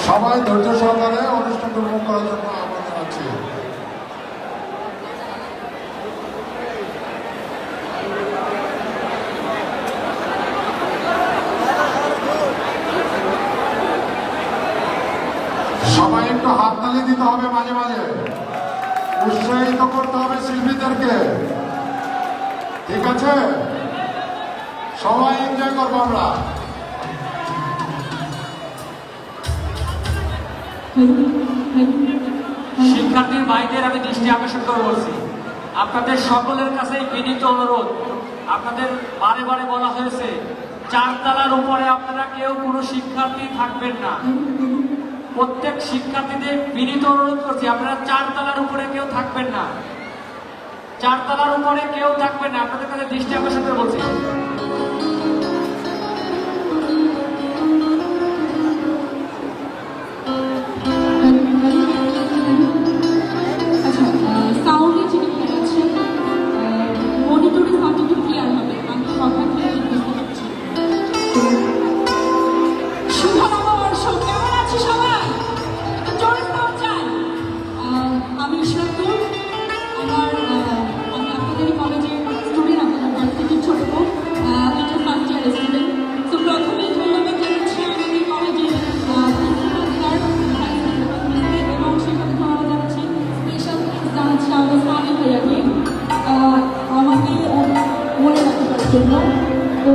সবাই ধৈর্য সহকারে অনুষ্ঠানটি উপভোগ করার জন্য আহ্বান জানাচ্ছি। সবাই একটু হাততালি দিতে হবে, মাঝে মাঝে উৎসাহিত করতে হবে শিল্পীদেরকে, ঠিক আছে? সবাই এনজয় করবো আমরা। শিক্ষার্থীর ভাইদের আমি দৃষ্টি আকর্ষণ করে বলছি, আপনাদের সকলের কাছে বিনীত অনুরোধ, আপনাদের বারে বারে বলা হয়েছে 4 তলার উপরে আপনারা কেউ কোনো শিক্ষার্থী থাকবেন না। প্রত্যেক শিক্ষার্থীদের বিনীত অনুরোধ করছি, আপনারা 4 তলার উপরে কেউ থাকবেন না, 4 তলার উপরে কেউ থাকবেন না, আপনাদের কাছে দৃষ্টি আকর্ষণ করে বলছি। তো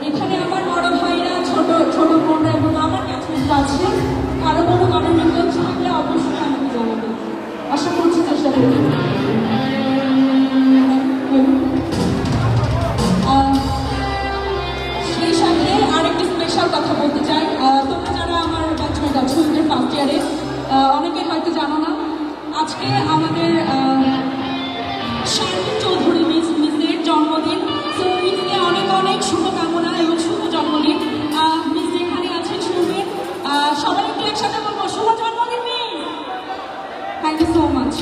এখানে আমার বড় ভাইরা, ছোট ছোট বোনরা এবং আমার কাছে আছে, কারো কোনো গানের রিকোয়েস্ট থাকলে অবশ্যই আমাকে জানাবেন, আশা করছি চেষ্টা করব। সেই সাথে আরেকটি স্পেশাল কথা বলতে চাই, তোমরা যারা আমার ব্যাচমেট আছো ফার্স্ট ইয়ারে, অনেকে হয়তো জানো না, আজকে আমাদের শারমিন চৌধুরী মিসের জন্মদিন। তো মিসকে অনেক অনেক শুভকামনা এবং শুভ জন্মদিন। মিস এখানে আছেন, শুনবেন, সবাই একটু একসাথে বলবো শুভ জন্মদিন miss. Thank you so much.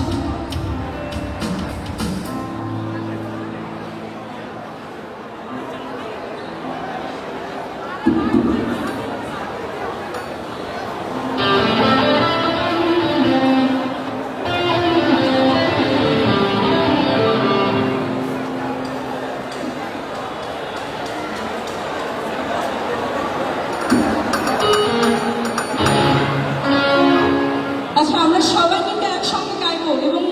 আমরা সবাই কিন্তু একসঙ্গে গাইবো এবং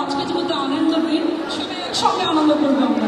আজকে যেহেতু আনন্দ দিন, সবাই একসঙ্গে আনন্দ করবো আমরা।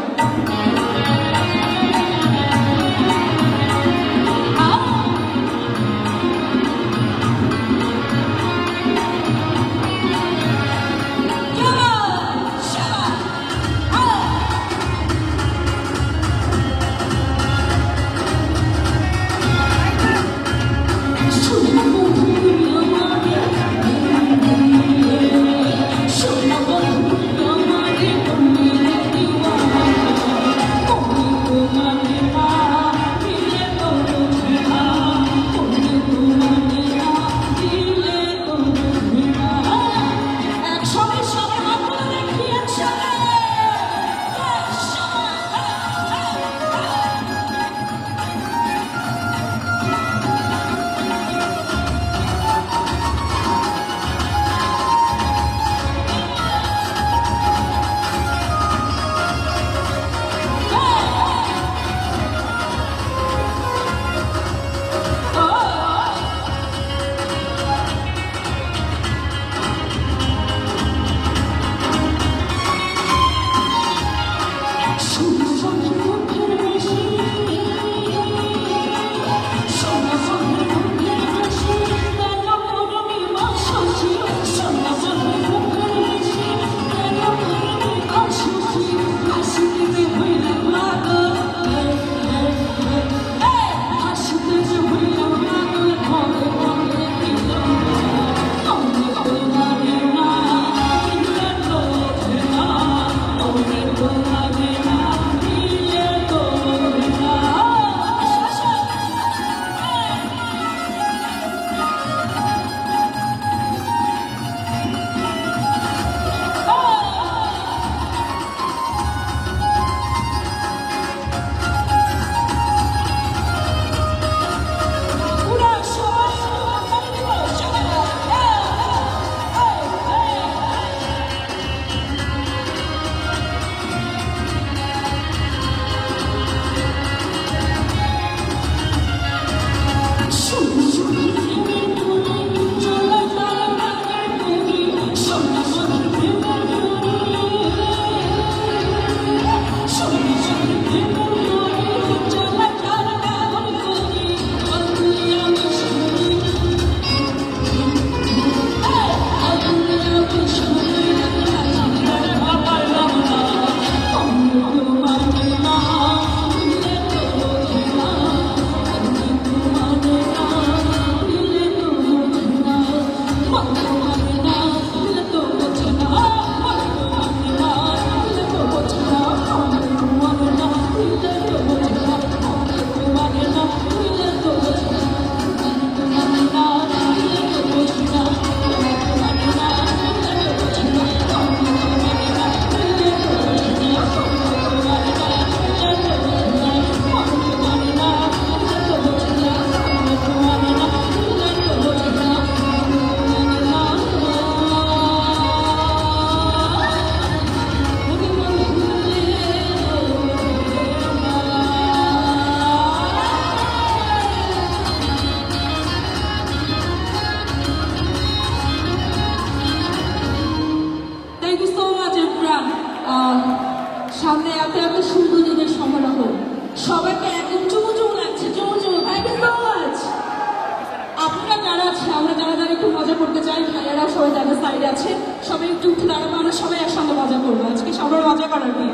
ভাইরা সবাই যাদের সাইডে আছে সবাই একটু উঠে দাঁড়াবো, আমরা সবাই একসঙ্গে মজা করবো। আজকে সবার মজা করার দিন।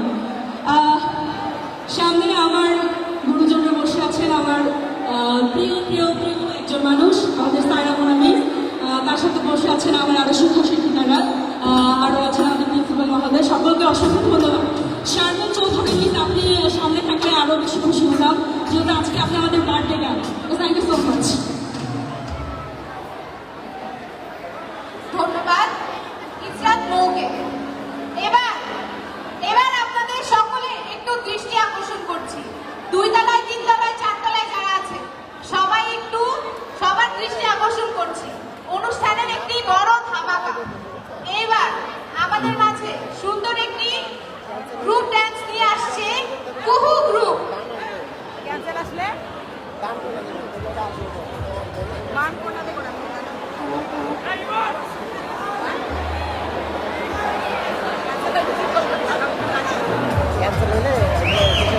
সামনে আমার গুরুজনরা বসে আছেন, আমার প্রিয় প্রিয় প্রিয় একজন মানুষ, আমাদের সায়রা মোনা মিস। তার সাথে বসে আছেন আমার আরো শিক্ষক শিক্ষিকারা, আরও আছেন আমাদের প্রিন্সিপাল মহোদয়। সকলকে অসংখ্য ধন্যবাদ। শারমিন চৌধুরী মিস, আপনি সামনে থাকলে আরও বেশি খুশি হতাম, যেহেতু আজকে আপনি আমাদের বার্থডে গান। Thank you so much. ধন্যবাদ ইসরাত মৌকে। এবার এবার আপনাদের সকলের একটু দৃষ্টি আকর্ষণ করছি। 2 তলায় 3 তলায় 4 তলায় যারা আছে সবাই একটু সবার দৃষ্টি আকর্ষণ করছি। অনুষ্ঠানের একটি বড় ধামাকা। এবার আমাদের মাঝে সুন্দর একটি গ্রুপ ড্যান্স নিয়ে আসছে কুহু গ্রুপ। ক্যান্সেল আসলে গান কোনা দেবো না ক্যান্সেল হলে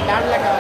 গান লেখা